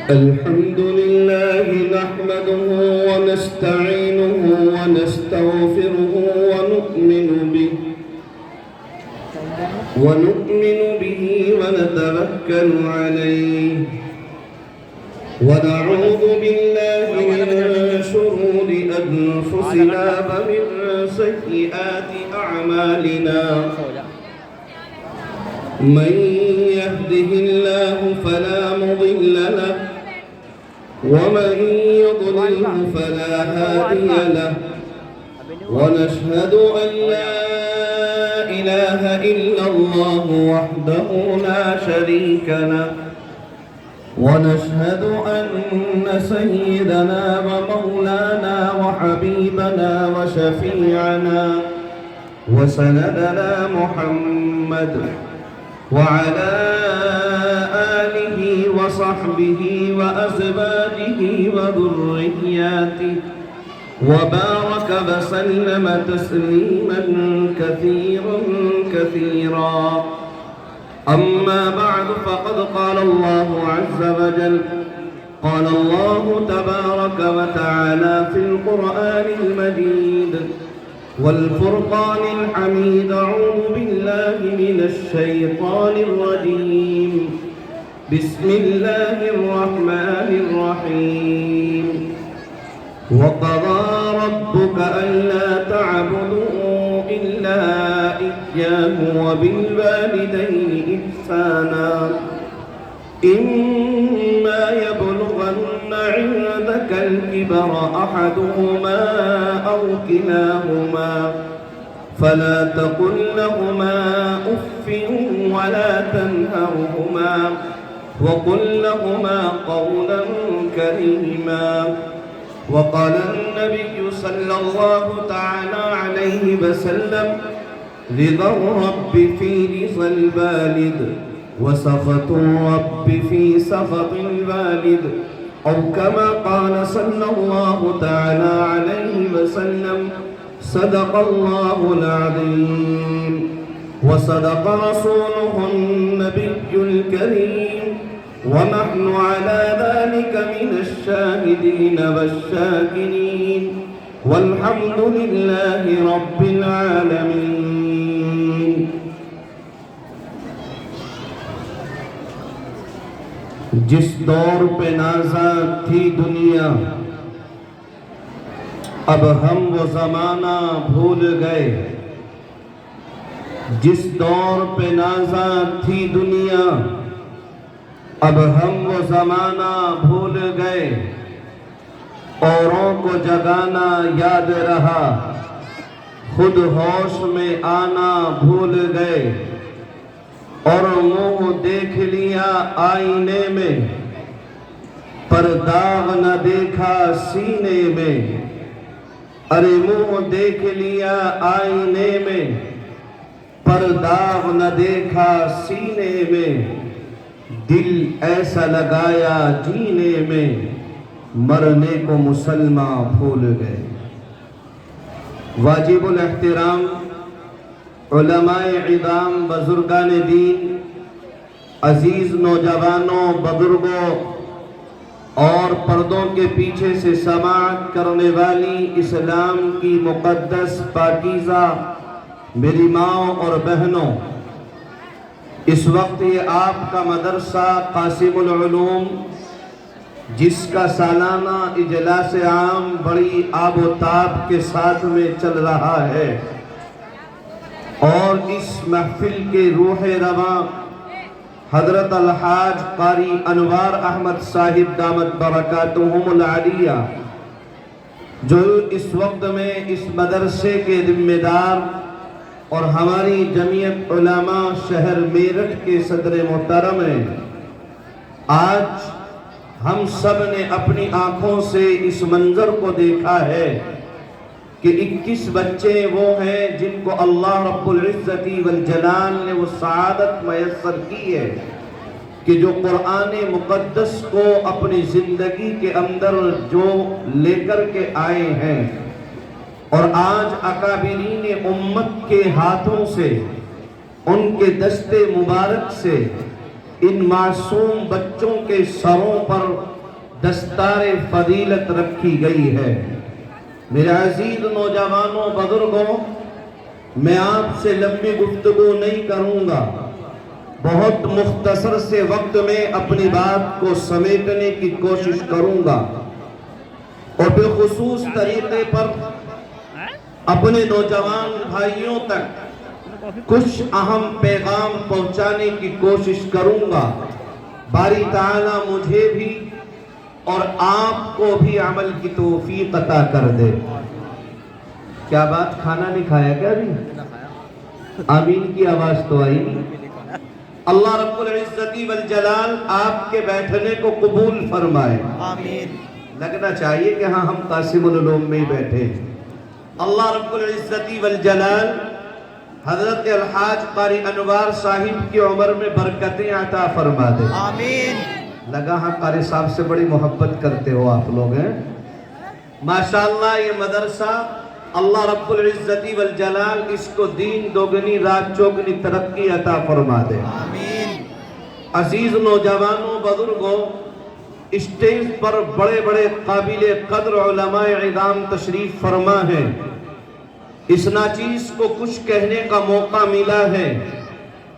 الحمد لله نحمده ونستعينه ونستغفره ونؤمن به ونتوكل عليه ونعوذ بالله من شرور أنفسنا ومن سيئات أعمالنا من يهده الله فلا مضل له ومن يضلله فلا هادي له ونشهد أن لا إله إلا الله وحده لا شريك له ونشهد أن سيدنا ومولانا وحبيبنا وشفيعنا وسندنا محمد وعلى آله وصحبه وأزواجه وذرياته وبارك وسلم تسليما كثيرا أما بعد فقد قال الله عز وجل قال الله تبارك وتعالى في القرآن المجيد والفرقان الحميد أعوذ بالله من الشيطان الرجيم بسم الله الرحمن الرحيم وقضى ربك ألا تعبدوا إلا إياه وبالوالدين إحسانا إما يبلغن عندك الكبر أحدهما أو كلاهما فلا تقل لهما أف ولا تنهرهما وقل لهما قولا كريما وقال النبي صلى الله تعالى عليه وسلم رضا الرب في رضا الوالد وسخط الرب في سخط الوالد أو كما قال صلى الله تعالى عليه وسلم صدق الله العظيم وصدق رسوله النبي الكريم ونحن على ذلك من الشاهدين والشاكرين والحمد لله رب العالمين جس دور پہ نازاں تھی دنیا اب ہم وہ زمانہ بھول گئے جس دور پہ نازاں تھی دنیا اب ہم وہ زمانہ بھول گئے اوروں کو جگانا یاد رہا خود ہوش میں آنا بھول گئے اور منہ دیکھ لیا آئینے میں پر داغ نہ دیکھا سینے میں ارے منہ دیکھ لیا آئینے میں پر داغ نہ دیکھا سینے میں دل ایسا لگایا جینے میں مرنے کو مسلمان بھول گئے واجب الاحترام علماء عظام بزرگان دین عزیز نوجوانوں بزرگوں اور پردوں کے پیچھے سے سماعت کرنے والی اسلام کی مقدس پاکیزہ میری ماں اور بہنوں اس وقت یہ آپ کا مدرسہ قاسم العلوم جس کا سالانہ اجلاس عام بڑی آب و تاب کے ساتھ میں چل رہا ہے اور اس محفل کے روح رواں حضرت الحاج قاری انوار احمد صاحب دامت برکاتہم العالیہ جو اس وقت میں اس مدرسے کے ذمہ دار اور ہماری جمعیت علماء شہر میرٹھ کے صدر محترم ہیں آج ہم سب نے اپنی آنکھوں سے اس منظر کو دیکھا ہے کہ 21 بچے وہ ہیں جن کو اللہ رب العزت والجلال نے وہ سعادت میسر کی ہے کہ جو قرآن مقدس کو اپنی زندگی کے اندر جو لے کر کے آئے ہیں اور آج اکابرین امت کے ہاتھوں سے ان کے دست مبارک سے ان معصوم بچوں کے سروں پر دستار فضیلت رکھی گئی ہے۔ میرے عزیز نوجوانوں، بزرگوں، میں آپ سے لمبی گفتگو نہیں کروں گا، بہت مختصر سے وقت میں اپنی بات کو سمیٹنے کی کوشش کروں گا، اور بالخصوص طریقے پر اپنے نوجوان بھائیوں تک کچھ اہم پیغام پہنچانے کی کوشش کروں گا۔ باری تعالیٰ مجھے بھی اور آپ کو بھی عمل کی توفیق عطا کر دے۔ کیا بات، کھانا نہیں کھایا کیا ابھی؟ آمین کی آواز تو آئی نہیں۔ اللہ رب العزت والجلال آپ کے بیٹھنے کو قبول فرمائے۔ آمین۔ لگنا چاہیے کہ ہاں ہم قاسم العلوم میں ہی بیٹھے ہیں۔ اللہ رب العزت والجلال حضرت الحاج قاری انوار صاحب کی عمر میں برکتیں عطا فرما دے۔ آمین۔ لگا ہاں قاری صاحب سے بڑی محبت کرتے ہو آپ لوگ ہیں۔ ماشاءاللہ یہ مدرسہ اللہ رب العزت والجلال اس کو دین دوگنی رات چوگنی ترقی عطا فرما دے۔ آمین۔ عزیز نوجوانوں، بزرگوں، اسٹیج پر بڑے بڑے قابل قدر علماء عظام تشریف فرما ہے۔ اس ناچیز کو کچھ کہنے کا موقع ملا ہے۔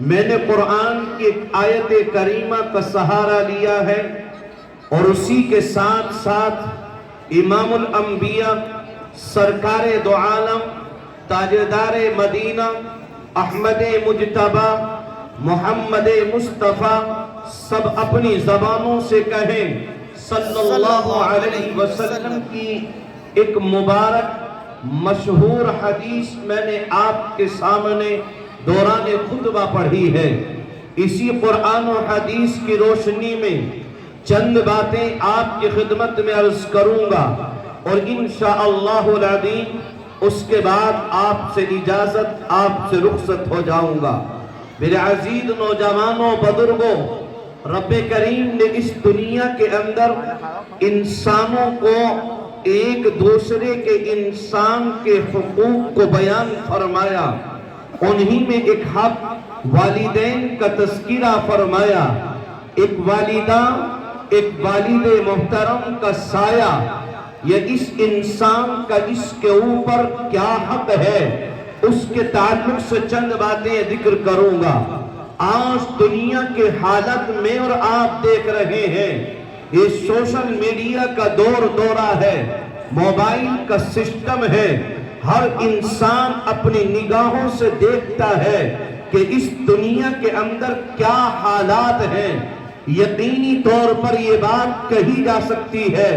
میں نے قرآن کی ایک آیت کریمہ کا سہارا لیا ہے، اور اسی کے ساتھ ساتھ امام الانبیاء، سرکار دو عالم، تاجدار مدینہ، احمد مجتبی، محمد مصطفیٰ، سب اپنی زبانوں سے کہیں صلی اللہ علیہ وسلم کی ایک مبارک مشہور حدیث میں نے آپ کے سامنے دوران خطبہ پڑھی ہے۔ اسی قرآن و حدیث کی روشنی میں چند باتیں آپ کی خدمت میں عرض کروں گا، اور انشاءاللہ العظیم اس کے بعد آپ سے اجازت، آپ سے رخصت ہو جاؤں گا۔ میرے عزیز نوجوانوں، بزرگوں، رب کریم نے اس دنیا کے اندر انسانوں کو ایک دوسرے کے انسان کے حقوق کو بیان فرمایا۔ انہی میں ایک حق والدین کا تذکرہ فرمایا۔ ایک والدہ، ایک والد محترم کا سایہ، یہ اس انسان کا اس کے اوپر کیا حق ہے، اس کے تعلق سے چند باتیں ذکر کروں گا۔ آج دنیا کے حالت میں اور آپ دیکھ رہے ہیں، یہ سوشل میڈیا کا دورہ ہے، موبائل کا سسٹم ہے، ہر انسان اپنی نگاہوں سے دیکھتا ہے کہ اس دنیا کے اندر کیا حالات ہیں۔ یقینی طور پر یہ بات کہی جا سکتی ہے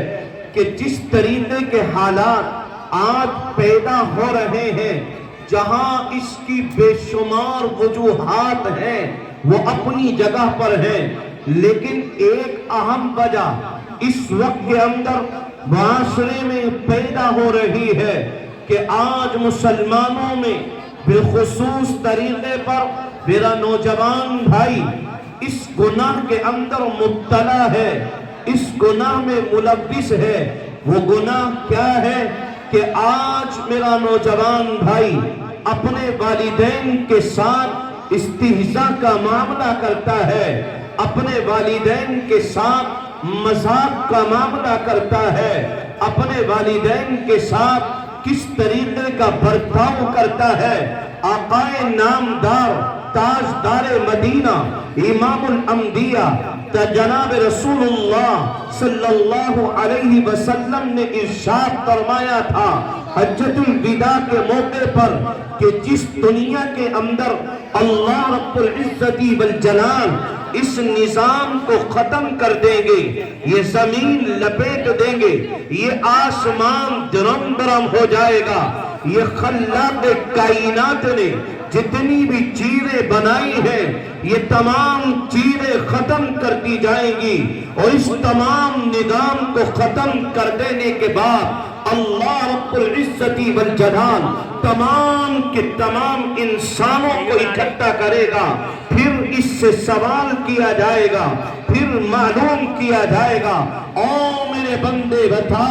کہ جس طریقے کے حالات آج پیدا ہو رہے ہیں، جہاں اس کی بے شمار وجوہات ہیں، وہ اپنی جگہ پر ہیں، لیکن ایک اہم وجہ اس وقت کے اندر معاشرے میں پیدا ہو رہی ہے کہ آج مسلمانوں میں بالخصوص طریقے پر میرا نوجوان بھائی اس گناہ کے اندر مبتلا ہے، اس گناہ میں ملوث ہے۔ وہ گناہ کیا ہے کہ آج میرا نوجوان بھائی اپنے والدین کے ساتھ استہزاء کا معاملہ کرتا ہے، اپنے والدین کے ساتھ مذاق کا معاملہ کرتا ہے، اپنے والدین کے ساتھ کس طریقے کا برتاؤ کرتا ہے۔ آقائے نامدار، تاجدار مدینہ، امام الانبیاء، جناب رسول اللہ صلی اللہ علیہ وسلم نے ارشاد فرمایا تھا حجۃ الوداع کے موقع پر کہ جس دنیا کے اندر اللہ رب العزت والجلال اس نظام کو ختم کر دیں گے، یہ زمین لپیٹ دیں گے، یہ آسمان درم درم ہو جائے گا، یہ خلاق کائنات نے جتنی بھی چیزیں بنائی ہیں یہ تمام چیزیں ختم کر دی جائیں گی، اور اس تمام نظام کو ختم کر دینے کے بعد اللہ رب العزت والجلال تمام کے تمام انسانوں کو اکٹھا کرے گا، پھر اس سے سوال کیا جائے گا، پھر معلوم کیا جائے گا۔ او میرے بندے بتا،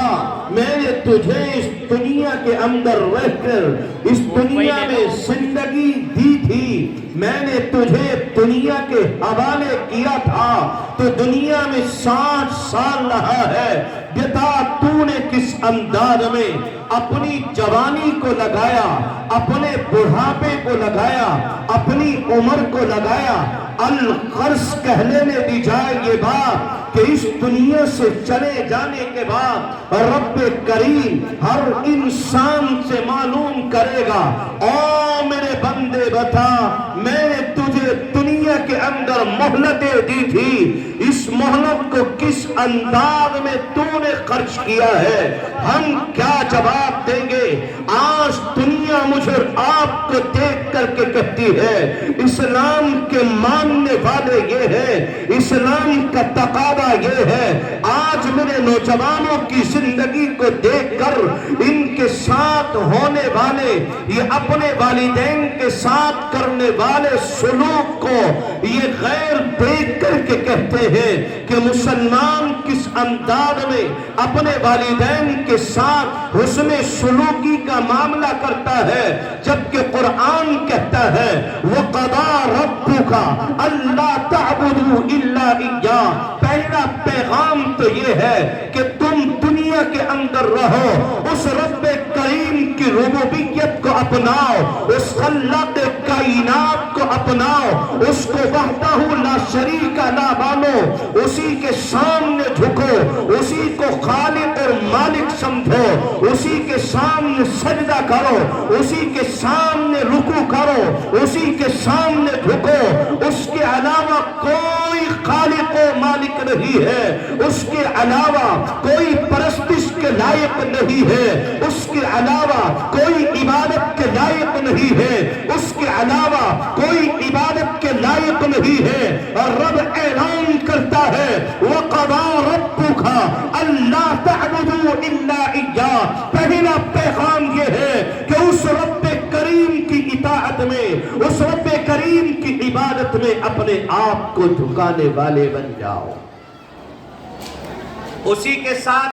میں نے تجھے اس دنیا کے اندر رہ کر اس دنیا میں زندگی دی تھی، میں نے تجھے دنیا کے حوالے کیا تھا، تو دنیا میں 60 سال رہا ہے، بتا تو نے کس انداز میں اپنی جوانی کو لگایا، اپنے بڑھاپے کو لگایا، اپنی عمر کو لگایا۔ القرض کہنے میں دی جائے یہ بات کہ اس دنیا سے چلے جانے کے بعد رب کریم ہر انسان سے معلوم کرے گا، او میرے بندے بتا، میں نے تجھے دنیا کے اندر مہلتیں دی تھی، اس مہلت کو کس انداز میں تو نے خرچ کیا ہے؟ ہم کیا جواب دیں گے؟ آج دنیا مجھے آپ کو دیکھ کر کے کہتی ہے، اسلام کے ماننے والے یہ ہے، اسلام کا تقاضا یہ ہے۔ آج میرے نوجوانوں کی زندگی کو دیکھ کر ان کے ساتھ ہونے والے، یہ اپنے والدین کے ساتھ کرنے والے سلوک کو یہ غیر دیکھ کر کے کہتے ہیں کہ مسلمان کس انداز میں اپنے والدین کے ساتھ حسن سلوکی کا معاملہ کرتا ہے، جبکہ قرآن کہتا ہے وَقَضَىٰ رَبُّكَ أَلَّا تَعْبُدُوا إِلَّا إِيَّاهُ۔ پہلا پیغام تو یہ ہے کہ تم دنیا کے اندر رہو، اس رب کریم کی ربوبیت کو اپناؤ، اس خلاق کائنات کو اپناؤ، اس کو وحدہ لا شریک لا مانو، اسی کے سامنے جھکو، اسی کو خالق اور مالک سمجھو، اسی کے سامنے سجدہ کرو، اسی کے سامنے رکوع کرو، اسی کے سامنے جھکو۔ اس کے علاوہ کوئی خالق و مالک نہیں ہے، اس کے علاوہ کوئی پرستش کے لائق نہیں ہے، اس کے علاوہ کوئی عبادت کے لائق نہیں ہے، اس کے علاوہ کوئی عبادت کے لائق نہیں ہے۔ اور رب اعلان کرتا ہے وَقَضَىٰ رَبُّكَ أَلَّا تَعْبُدُوا إِلَّا إِيَّاهُ۔ پہلا پیغام یہ ہے کہ اس رب کریم کی اطاعت میں، اس رب کریم کی عبادت میں اپنے آپ کو جھکانے والے بن جاؤ، اسی کے ساتھ